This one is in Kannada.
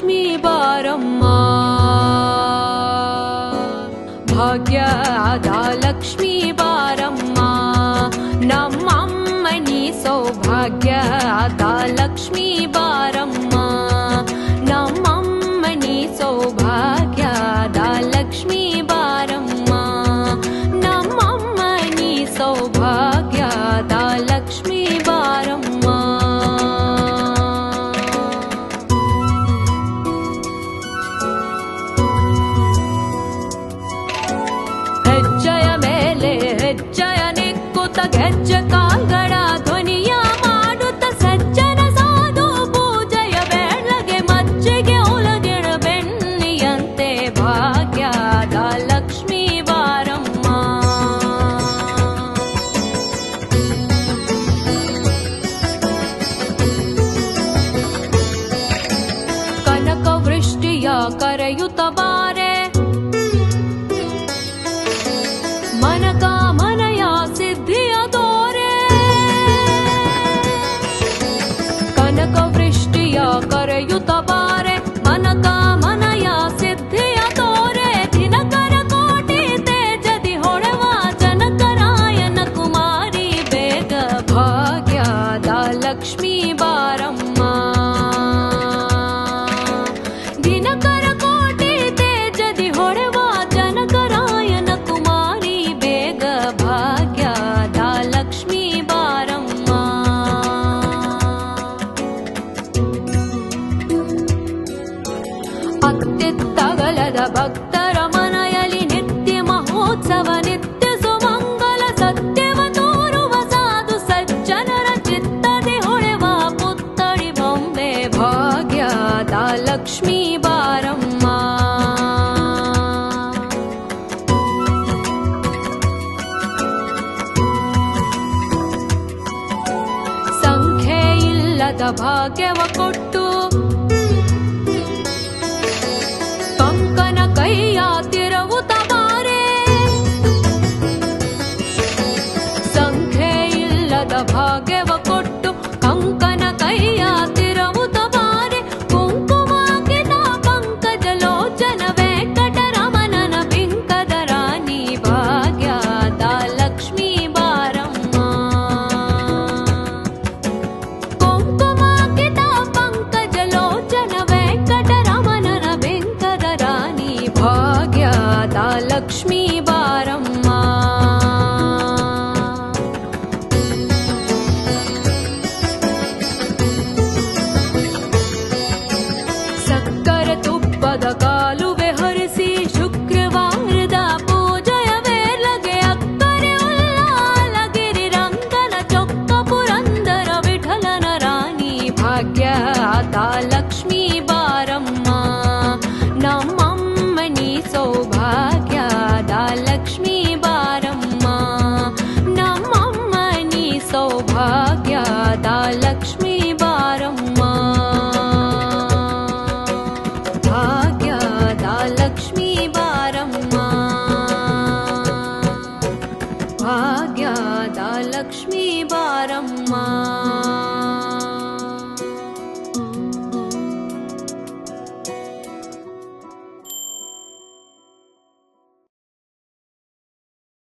ಲಕ್ಷ್ಮೀ ಬಾರಮ್ಮ ಭಾಗ್ಯದ ಲಕ್ಷ್ಮೀ ಬಾರಮ್ಮ ನಮ್ಮಮ್ಮನಿ ಸೌಭಾಗ್ಯದ ಲಕ್ಷ್ಮೀ ಬಾರಮ್ಮ ನಮ್ಮಮ್ಮನಿ ಸೌಭಾಗ್ಯದ ಲಕ್ಷ್ಮೀ ಬಾರಮ್ಮ ನಮ್ಮಮ್ಮನಿ ಸೌಭಾಗ್ಯದ ಲಕ್ಷ್ಮೀ ಬಾರಮ್ಮ ಹೆಜ್ಜೆಯ ನಿಕ್ಕುತ್ತ ಗೆಜ್ಜೆ ಕಾಲ್ಗಳ ಧ್ವನಿಯ ಮಾಡುತ್ತ ಸಜ್ಜನ ಸಾಧು ಪೂಜೆಯ ಬೆಳ್ಳಗೆ ಮಜ್ಜೆಗೆ ಒಳಗಿಡ ಬೆಣ್ಣಿಯಂತೆ ಭಾಗ್ಯದ ಲಕ್ಷ್ಮೀ ಬಾರಮ್ಮ ಕನಕ ವೃಷ್ಟಿಯ ಕರೆಯುತ್ತ ಬಾರೆ ಮನಕಾಮನೆಯ ಸಿದ್ಧಿಯ ತೋರೆ ಕನಕ ವೃಷ್ಟಿಯ ಕರೆಯುತ್ತ ಬಾರೆ ಮನಕಾಮನೆಯ ಸಿದ್ಧಿಯ ತೋರೆ ದಿನಕರ ಕೋಟಿ ತೇಜದಿ ಹೊಳೆವ ಜನಕರಾಯನ ಕುಮಾರಿ ಬೇಗ ಭಾಗ್ಯದ ಲಕ್ಷ್ಮೀ ಬಾರಮ್ಮ ದಿನಕರ ಕೋಟಿ ತೇಜದಿ ಹೊಳೆವ ಜನಕರಾಯನ ಕುಮಾರಿ ಬೇಗ ಭಾಗ್ಯದ ಲಕ್ಷ್ಮೀ ಬಾರಮ್ಮ ಅತ್ಯತ್ತಗಲದ ಭಕ್ತರ ಮನೆಯಲ್ಲಿ ನಿತ್ಯ ಮಹೋತ್ಸವ ನಿತ್ಯ ಸುಮಂಗಲ ಸತ್ಯವ ತೋರುವ ಸಾಧು ಸಜ್ಜನರ ಚಿತ್ತದಿ ಹೊಳೆವ ಪುತ್ತಳಿ ಬೊಂಬೆ ಭಾಗ್ಯದ ಲಕ್ಷ್ಮೀ ಬಾರಮ್ಮ ಸಂಖ್ಯೆ ಇಲ್ಲದ ಭಾಗ್ಯವ ಕೊಟ್ಟು ಕಂಕನ ಕೈಯ ತಿರುವುತ್ತ ಬಾರೆ ಸಂಖ್ಯೆ ಇಲ್ಲದ ಭಾಗ್ಯವ ಕೊಟ್ಟು ಕಂಕನ ಕೈಯ ತಿರುವುತ್ತ ಬಾರೆ ಕುಂಕುಮಾಕಿತ ಪಂಕಜ ಲೋಚನ ವೆಂಕಟರಮಣನ ಬಿಂಕದ ರಾಣಿ ಭಾಗ್ಯದ ಲಕ್ಷ್ಮೀ ಬಾರಮ್ಮ ಕುಂಕುಮಾಕಿತ ಪಂಕಜ ಲೋಚನ ವೆಂಕಟರಮಣನ ಬಿಂಕದ ರಾಣಿ ಭಾಗ್ಯದ ಲಕ್ಷ್ಮೀ ಬಾರಮ್ಮ ಸಕ್ಕರೆ ತುಪ್ಪದ ಕಾಲುವೆ ಹರಿಸಿ ಶುಕ್ರವಾರದ ಪೂಜೆಯ ವೇಳೆಗೆ ಅಕ್ಕರೆ ಉಲ್ಲಾಲಗಿರಿ ರಂಗನ ಚೊಕ್ಕ ಪುರಂದರ ವಿಠಲನ ರಾಣಿ ಭಾಗ್ಯದ ಲಕ್ಷ್ಮೀ ಬಾರಮ್ಮ ನಮ್ಮಮ್ಮನಿ ಸೌಭಾಗ್ಯದ ಲಕ್ಷ್ಮೀ ಬಾರಮ್ಮ ನಮ್ಮಮ್ಮನಿ ಸೌಭಾಗ್ಯದ ಲಕ್ಷ್ಮೀ ಬಾರಮ್ಮ ಭಾಗ್ಯದ ಲಕ್ಷ್ಮೀ ಬಾರಮ್ಮ ಭಾಗ್ಯದ ಲಕ್ಷ್ಮೀ ಬಾರಮ್ಮ